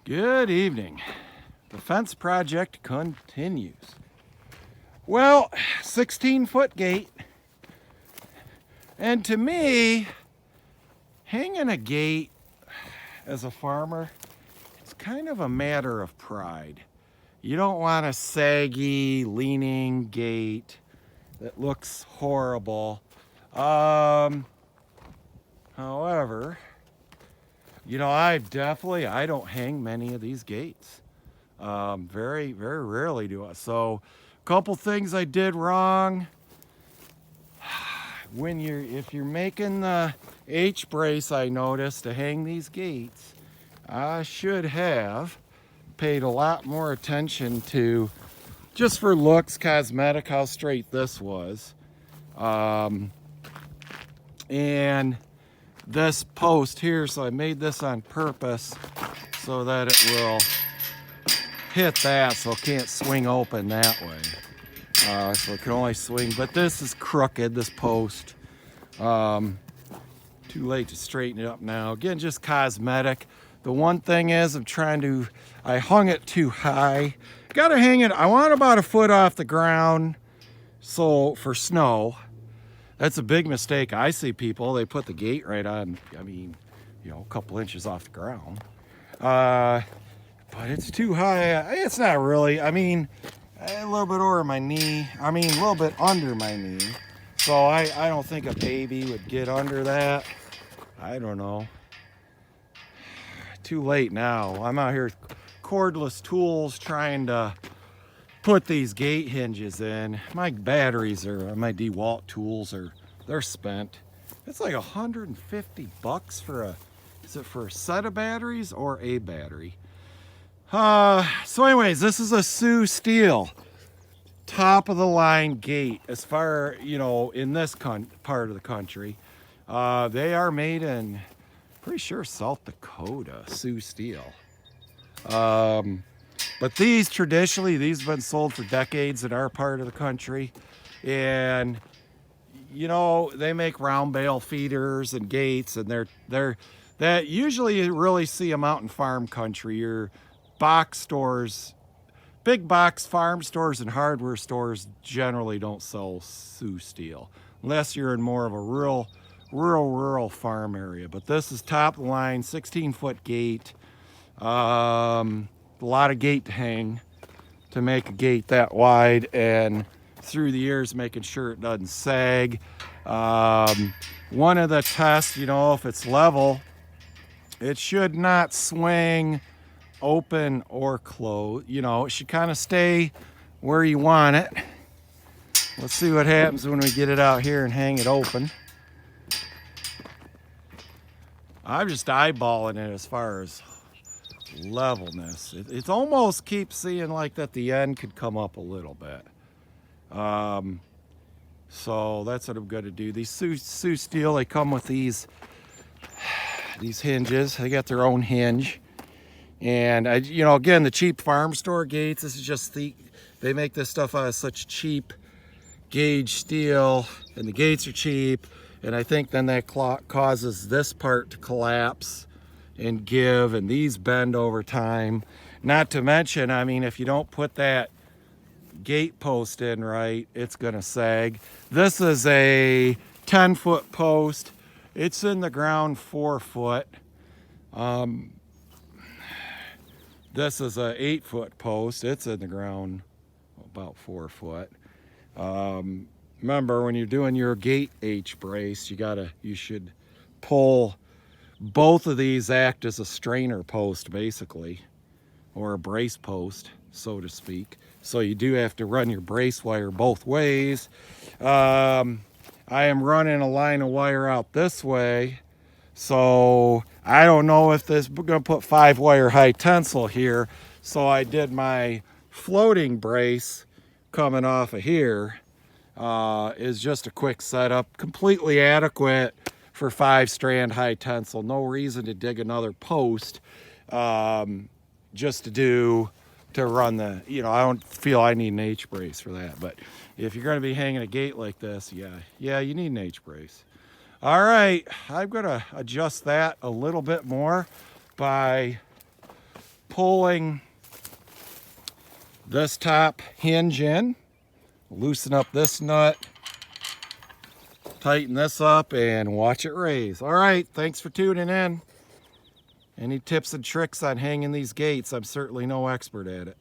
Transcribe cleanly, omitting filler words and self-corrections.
Good evening. The fence project continues. Well, 16-foot gate. And to me, hanging a gate as a farmer, it's kind of a matter of pride. You don't want a saggy, leaning gate that looks horrible. However, I don't hang many of these gates. Very, very rarely do I. So, a couple things I did wrong. If you're making the H brace, I noticed to hang these gates, I should have paid a lot more attention to, just for looks, cosmetic, how straight this was. And this post here, so I made this on purpose so that it will hit that, so it can't swing open that way. So it can only swing, but this is crooked, this post. Too late to straighten it up now. Again, just cosmetic. The one thing is I hung it too high. Gotta hang it, I want about a foot off the ground, so for snow. That's a big mistake. I see people, they put the gate right on, a couple inches off the ground. But it's too high. It's not really, a little bit over my knee. A little bit under my knee. So I don't think a baby would get under that. I don't know. Too late now. I'm out here with cordless tools trying to put these gate hinges in. My batteries my DeWalt tools they're spent. It's like $150 is it for a set of batteries or a battery? So anyways, this is a Sioux steel, top of the line gate as far, in this part of the country. They are made in, pretty sure, South Dakota, Sioux steel. But these have been sold for decades in our part of the country. And, they make round bale feeders and gates, and that usually you really see them out in farm country. Your box stores, big box farm stores and hardware stores generally don't sell Sioux steel unless you're in more of a rural farm area. But this is top of the line, 16-foot gate. A lot of gate to hang to make a gate that wide, and through the years making sure it doesn't sag. One of the tests, if it's level, it should not swing open or close. It should kind of stay where you want it. Let's see what happens when we get it out here and hang it open. I'm just eyeballing it as far as levelness. It almost keeps seeing like that the end could come up a little bit. So that's what I'm going to do. These Sioux steel, they come with these hinges. They got their own hinge. And again, the cheap farm store gates, this is just they make this stuff out of such cheap gauge steel, and the gates are cheap. And I think then that causes this part to collapse and give, and these bend over time. Not to mention, if you don't put that gate post in right, it's gonna sag. This is a 10-foot post. It's in the ground 4 foot. This is a 8-foot post. It's in the ground about 4 foot. Remember, when you're doing your gate H brace, you should pull. Both of these act as a strainer post, basically, or a brace post, so to speak. So you do have to run your brace wire both ways. I am running a line of wire out this way, so I don't know if we're gonna put 5-wire high tensile here. So I did my floating brace coming off of here. Is just a quick setup, completely adequate for 5-strand high tensile. No reason to dig another post, just to run the, I don't feel I need an H brace for that. But if you're going to be hanging a gate like this, yeah, you need an H brace. All right, I'm going to adjust that a little bit more by pulling this top hinge in, loosen up this nut, tighten this up, and watch it raise. All right, thanks for tuning in. Any tips and tricks on hanging these gates? I'm certainly no expert at it.